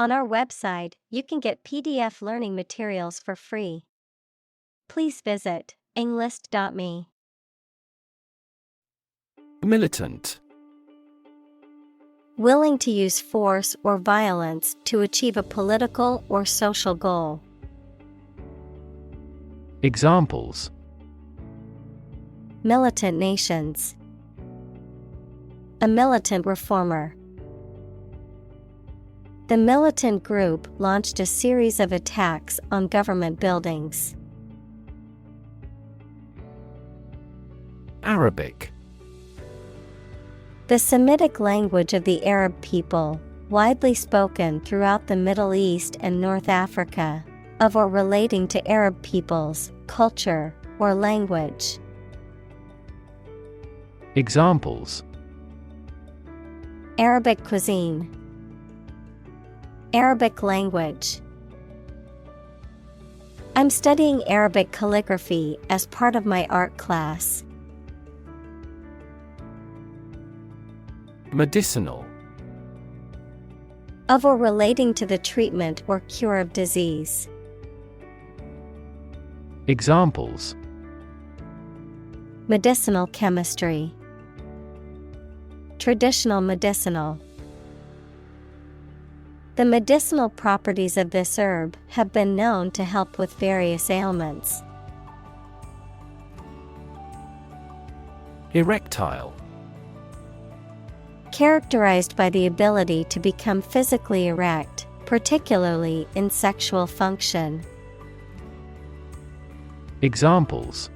On our website, you can get PDF learning materials for free. Please visit englist.me. Militant. Willing to use force or violence to achieve a political or social goal. Examples: Militant nations. A militant reformer. The militant group launched a series of attacks on government buildings. Arabic. The Semitic language of the Arab people, widely spoken throughout the Middle East and North Africa, of or relating to Arab peoples, culture, or language. Examples: Arabic cuisine. Arabic language. I'm studying Arabic calligraphy as part of my art class. Medicinal. Of or relating to the treatment or cure of disease. Examples: Medicinal chemistry. Traditional medicinal. The medicinal properties of this herb have been known to help with various ailments. Erectile. Characterized by the ability to become physically erect, particularly in sexual function. Examples: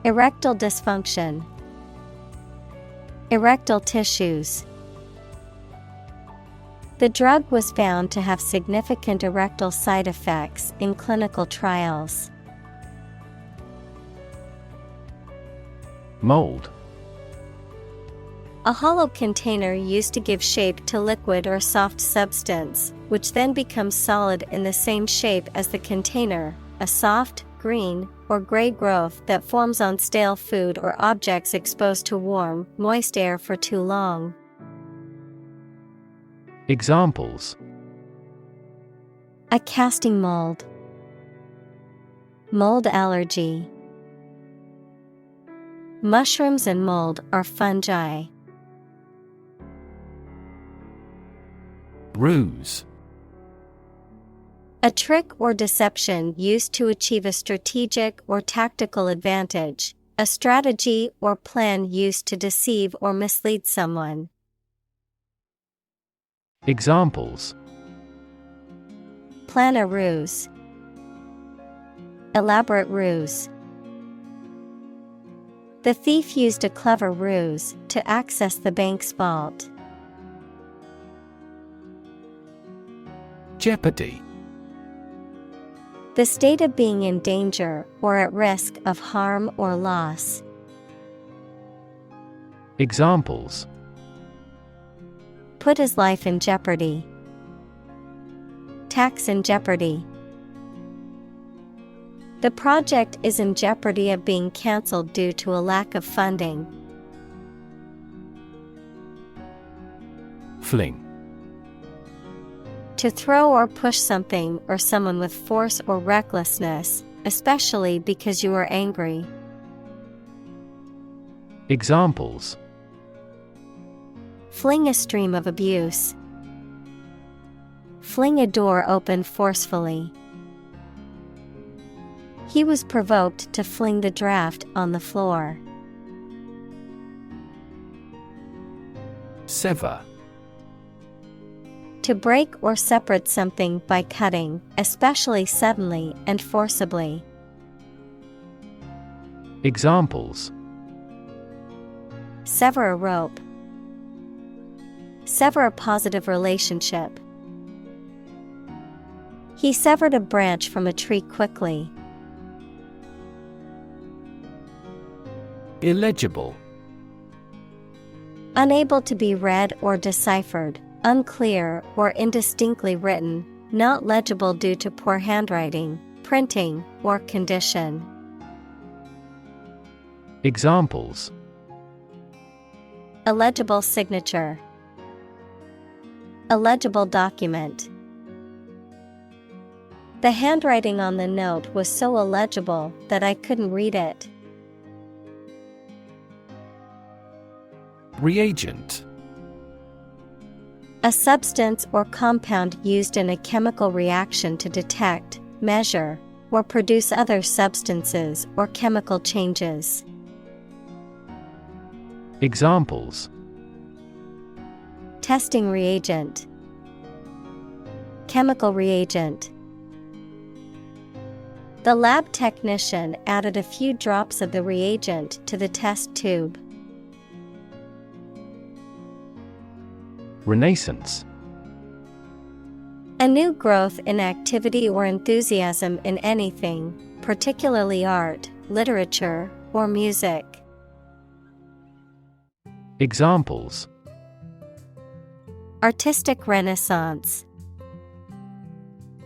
Erectile dysfunction. Erectile tissues. The drug was found to have significant erectile side effects in clinical trials. Mold. A hollow container used to give shape to liquid or soft substance, which then becomes solid in the same shape as the container, a soft, green, or gray growth that forms on stale food or objects exposed to warm, moist air for too long. Examples: A casting mold. Mold allergy. Mushrooms and mold are fungi. Ruse. A trick or deception used to achieve a strategic or tactical advantage, a strategy or plan used to deceive or mislead someone. Examples: Plan a ruse. Elaborate ruse. The thief used a clever ruse to access the bank's vault. Jeopardy. The state of being in danger or at risk of harm or loss. Examples: Put his life in jeopardy. Tax in jeopardy. The project is in jeopardy of being cancelled due to a lack of funding. Fling. To throw or push something or someone with force or recklessness, especially because you are angry. Examples: Fling a stream of abuse. Fling a door open forcefully. He was provoked to fling the draft on the floor. Sever. To break or separate something by cutting, especially suddenly and forcibly. Examples: Sever a rope. Sever a positive relationship. He severed a branch from a tree quickly. Illegible. Unable to be read or deciphered, unclear or indistinctly written, not legible due to poor handwriting, printing, or condition. Examples: Illegible signature. illegible document. The handwriting on the note was so illegible that I couldn't read it. Reagent. A substance or compound used in a chemical reaction to detect, measure, or produce other substances or chemical changes. Examples: testing reagent, chemical reagent. The lab technician added a few drops of the reagent to the test tube. Renaissance. A new growth in activity or enthusiasm in anything, particularly art, literature, or music. Examples: artistic renaissance,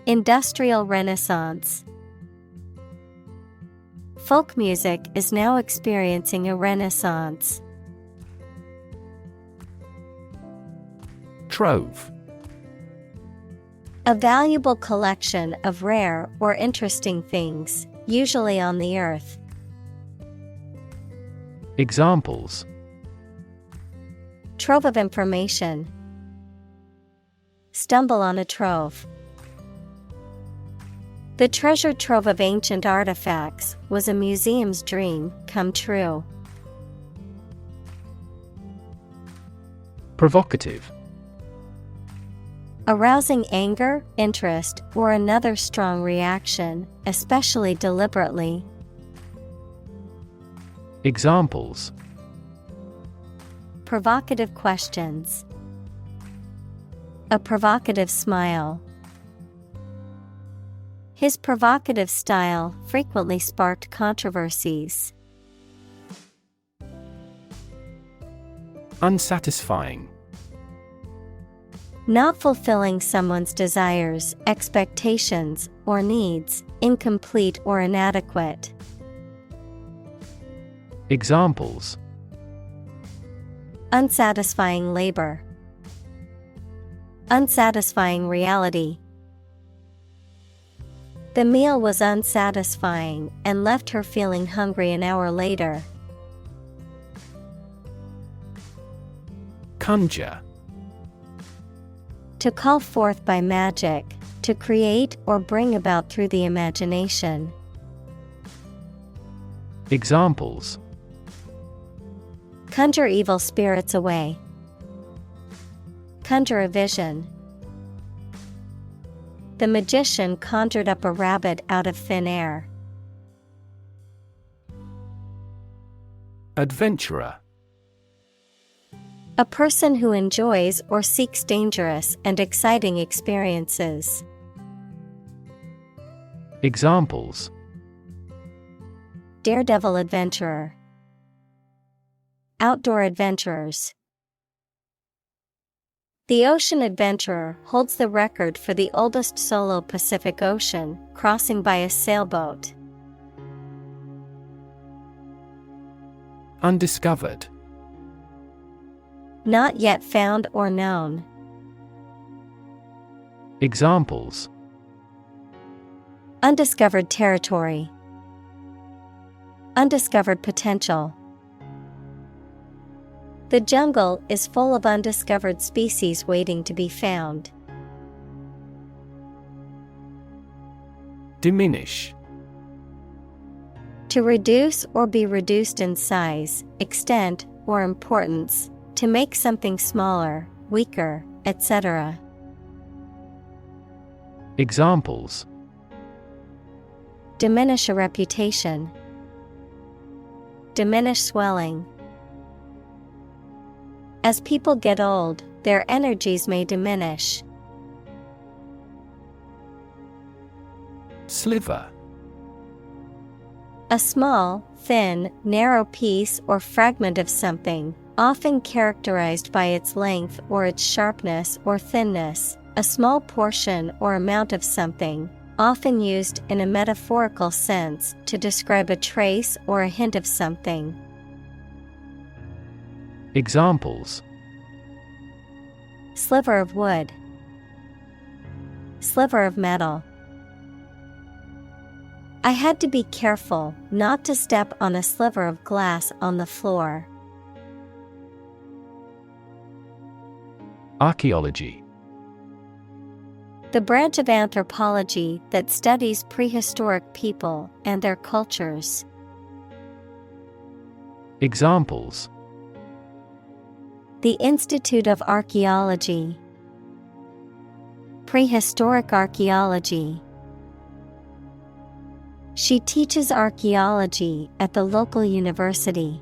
industrial renaissance. Folk music is now experiencing a renaissance. Trove. A valuable collection of rare or interesting things, usually on the earth. Examples: trove of information, stumble on a trove. The treasure trove of ancient artifacts was a museum's dream come true. Provocative. Arousing anger, interest, or another strong reaction, especially deliberately. Examples: provocative questions, a provocative smile. His provocative style frequently sparked controversies. Unsatisfying. Not fulfilling someone's desires, expectations, or needs, incomplete or inadequate. Examples: unsatisfying labor, unsatisfying reality. The meal was unsatisfying and left her feeling hungry an hour later. Conjure. To call forth by magic, to create or bring about through the imagination. Examples: conjure evil spirits away, conjure a vision. The magician conjured up a rabbit out of thin air. Adventurer. A person who enjoys or seeks dangerous and exciting experiences. Examples: daredevil adventurer, outdoor adventurers. The ocean adventurer holds the record for the oldest solo Pacific Ocean crossing by a sailboat. Undiscovered. Not yet found or known. Examples: undiscovered territory, undiscovered potential. The jungle is full of undiscovered species waiting to be found. Diminish. To reduce or be reduced in size, extent, or importance, to make something smaller, weaker, etc. Examples: diminish a reputation, diminish swelling. As people get old, their energies may diminish. Sliver. A small, thin, narrow piece or fragment of something, often characterized by its length or its sharpness or thinness, a small portion or amount of something, often used in a metaphorical sense to describe a trace or a hint of something. Examples: Sliver of wood. Sliver of metal. I had to be careful not to step on a sliver of glass on the floor. Archaeology. The branch of anthropology that studies prehistoric people and their cultures. Examples: The Institute of Archaeology. Prehistoric archaeology. She teaches archaeology at the local university.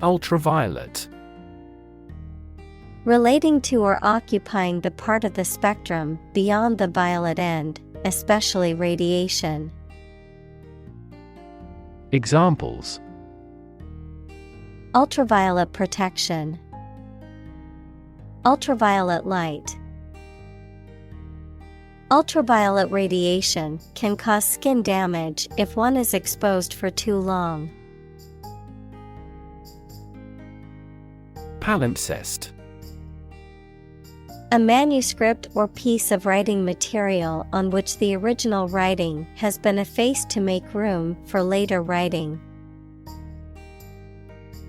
Ultraviolet. Relating to or occupying the part of the spectrum beyond the violet end, especially radiation. Examples: Ultraviolet protection. Ultraviolet light. Ultraviolet radiation can cause skin damage if one is exposed for too long. Palimpsest. A manuscript or piece of writing material on which the original writing has been effaced to make room for later writing.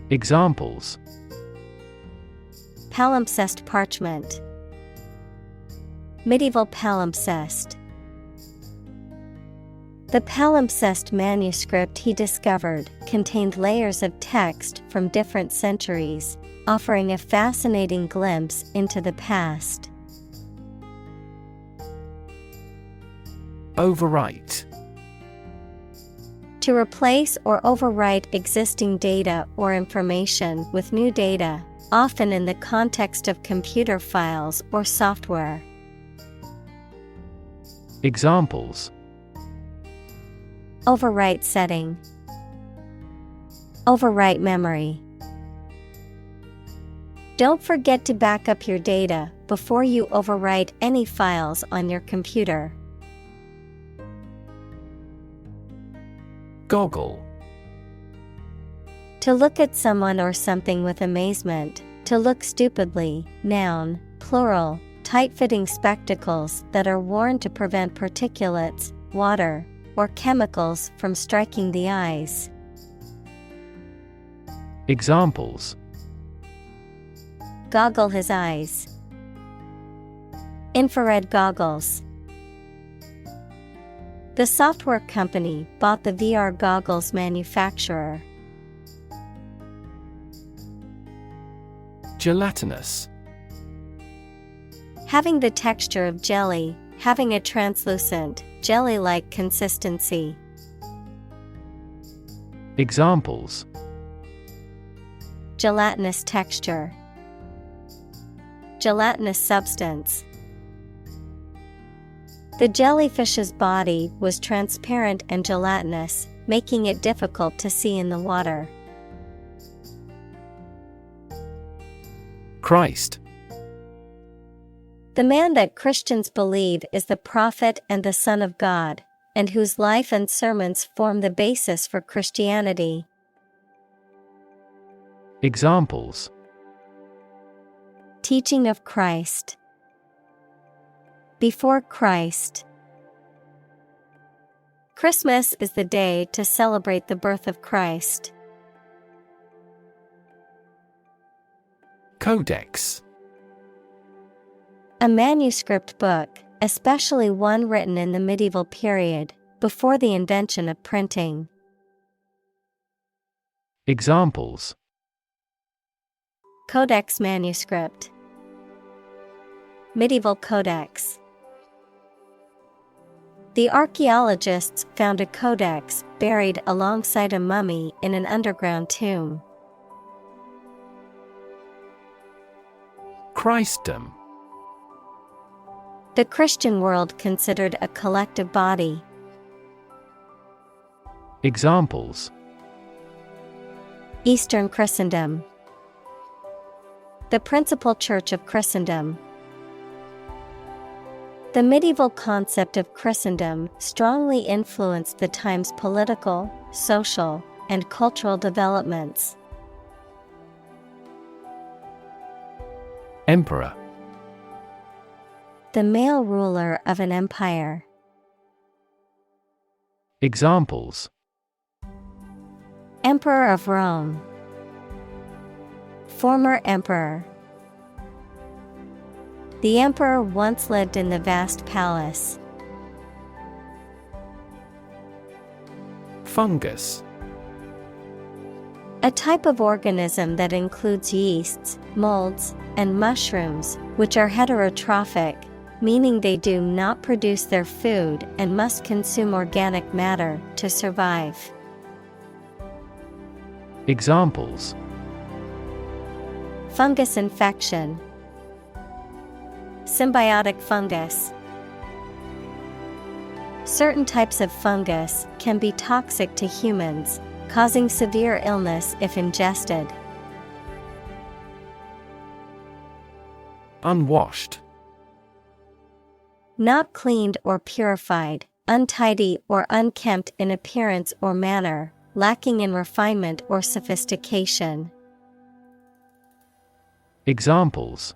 Examples: Palimpsest parchment. Medieval palimpsest. The palimpsest manuscript he discovered contained layers of text from different centuries, offering a fascinating glimpse into the past. Overwrite. To replace or overwrite existing data or information with new data, often in the context of computer files or software. Examples: Overwrite setting. Overwrite memory. Don't forget to back up your data before you overwrite any files on your computer. Goggle. To look at someone or something with amazement, to look stupidly, noun, plural, tight-fitting spectacles that are worn to prevent particulates, water, or chemicals from striking the eyes. Examples: Goggle his eyes. Infrared goggles. The software company bought the VR goggles manufacturer. Gelatinous. Having the texture of jelly, having a translucent, jelly-like consistency. Examples: Gelatinous texture. Gelatinous substance. The jellyfish's body was transparent and gelatinous, making it difficult to see in the water. Christ. The man that Christians believe is the prophet and the Son of God, and whose life and sermons form the basis for Christianity. Examples: Teaching of Christ. Before Christ. Christmas is the day to celebrate the birth of Christ. Codex. A manuscript book, especially one written in the medieval period, before the invention of printing. Examples: Codex manuscript. Medieval codex. The archaeologists found a codex buried alongside a mummy in an underground tomb. Christendom. The Christian world considered a collective body. Examples: Eastern Christendom. The principal church of Christendom. The medieval concept of Christendom strongly influenced the time's political, social, and cultural developments. Emperor. The male ruler of an empire. Examples: Emperor of Rome. Former emperor. The emperor once lived in the vast palace. Fungus. A type of organism that includes yeasts, molds, and mushrooms, which are heterotrophic, meaning they do not produce their food and must consume organic matter to survive. Examples: Fungus infection. Symbiotic fungus. Certain types of fungus can be toxic to humans, causing severe illness if ingested. Unwashed. Not cleaned or purified, untidy or unkempt in appearance or manner, lacking in refinement or sophistication. Examples: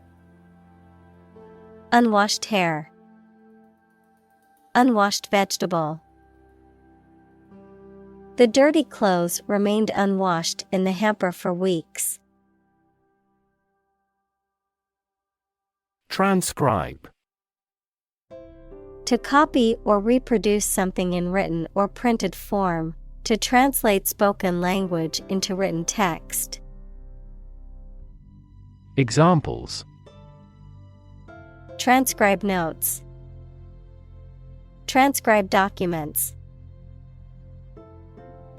Unwashed hair. Unwashed vegetable. The dirty clothes remained unwashed in the hamper for weeks. Transcribe. To copy or reproduce something in written or printed form, to translate spoken language into written text. Examples: Transcribe notes. Transcribe documents.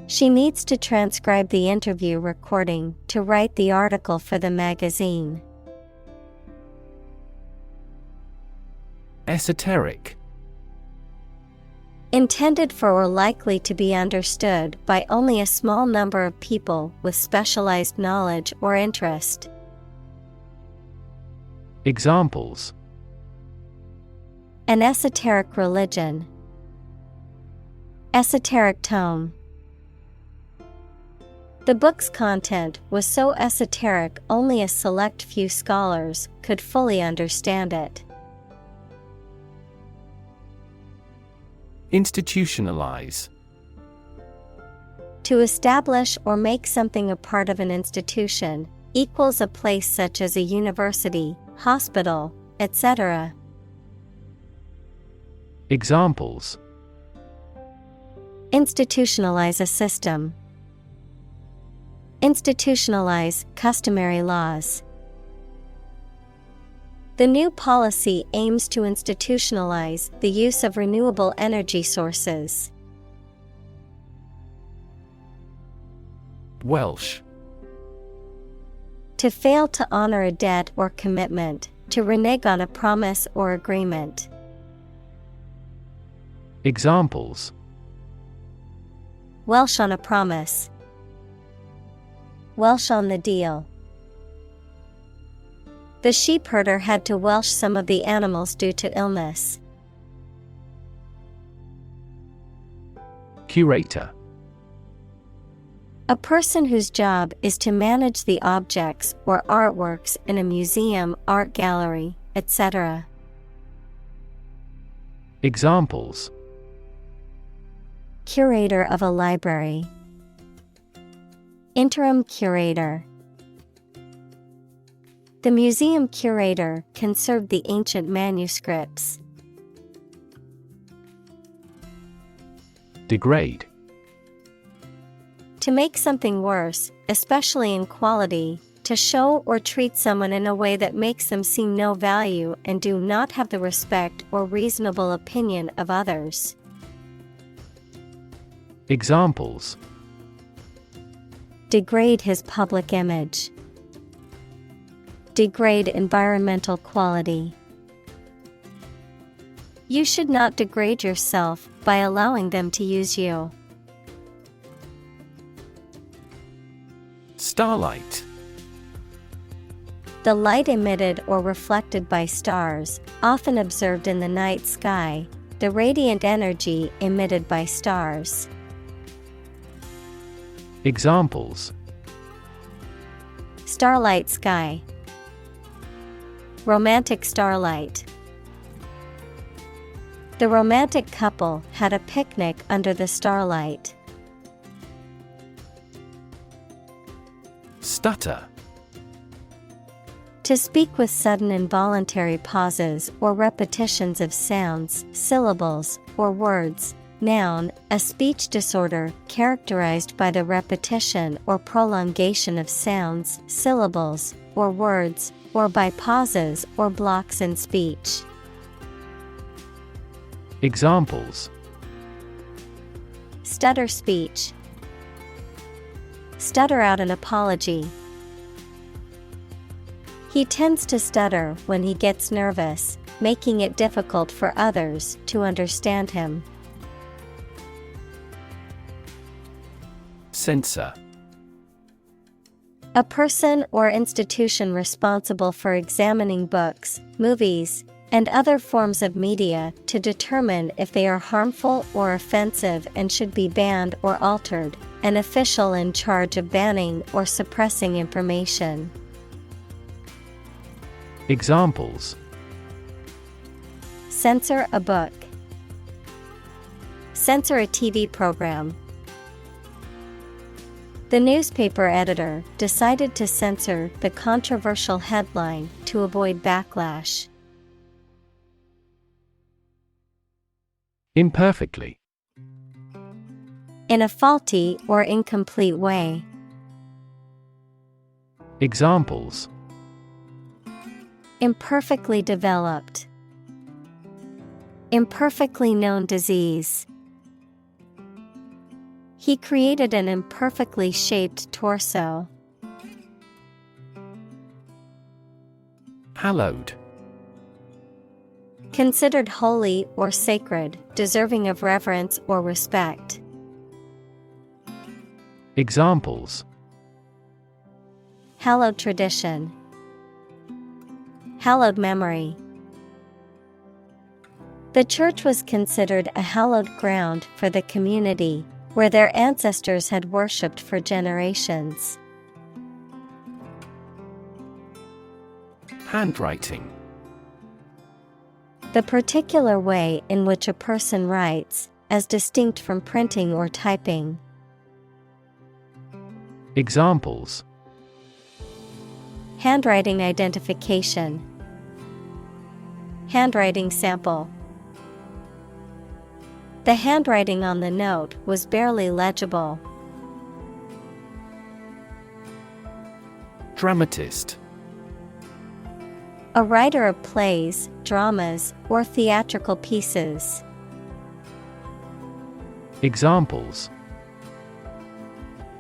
She needs to transcribe the interview recording to write the article for the magazine. Esoteric. Intended for or likely to be understood by only a small number of people with specialized knowledge or interest. Examples: An esoteric religion. Esoteric tome. The book's content was so esoteric only a select few scholars could fully understand it. Institutionalize. To establish or make something a part of an institution, equals a place such as a university, hospital, etc. Examples: Institutionalize a system. Institutionalize customary laws. The new policy aims to institutionalize the use of renewable energy sources. Welsh. To fail to honor a debt or commitment, to renege on a promise or agreement. Examples: Welsh on a promise. Welsh on the deal. The sheepherder had to welsh some of the animals due to illness. Curator. A person whose job is to manage the objects or artworks in a museum, art gallery, etc. Examples: Curator of a library. Interim curator. The museum curator conserved the ancient manuscripts. Degrade. To make something worse, especially in quality, to show or treat someone in a way that makes them see no value and do not have the respect or reasonable opinion of others. Examples: degrade his public image. Degrade environmental quality. You should not degrade yourself by allowing them to use you. Starlight. The light emitted or reflected by stars, often observed in the night sky, the radiant energy emitted by stars. Examples: starlight sky. Romantic starlight. The romantic couple had a picnic under the starlight. Stutter. To speak with sudden involuntary pauses or repetitions of sounds, syllables, or words. Noun, a speech disorder characterized by the repetition or prolongation of sounds, syllables, or words, or by pauses or blocks in speech. Examples: Stutter speech. Stutter out an apology. He tends to stutter when he gets nervous, making it difficult for others to understand him. Censor. A person or institution responsible for examining books, movies, and other forms of media to determine if they are harmful or offensive and should be banned or altered, an official in charge of banning or suppressing information. Examples: Censor a book. Censor a TV program. The newspaper editor decided to censor the controversial headline to avoid backlash. Imperfectly. In a faulty or incomplete way. Examples: Imperfectly developed. Imperfectly known disease. He created an imperfectly shaped torso. Hallowed. Considered holy or sacred, deserving of reverence or respect. Examples: Hallowed tradition. Hallowed memory. The church was considered a hallowed ground for the community, where their ancestors had worshipped for generations. Handwriting. The particular way in which a person writes, as distinct from printing or typing. Examples: Handwriting identification. Handwriting sample. The handwriting on the note was barely legible. Dramatist. A writer of plays, dramas, or theatrical pieces. Examples: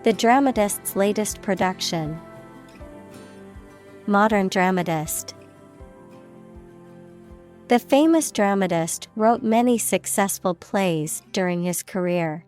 The dramatist's latest production. Modern dramatist. The famous dramatist wrote many successful plays during his career.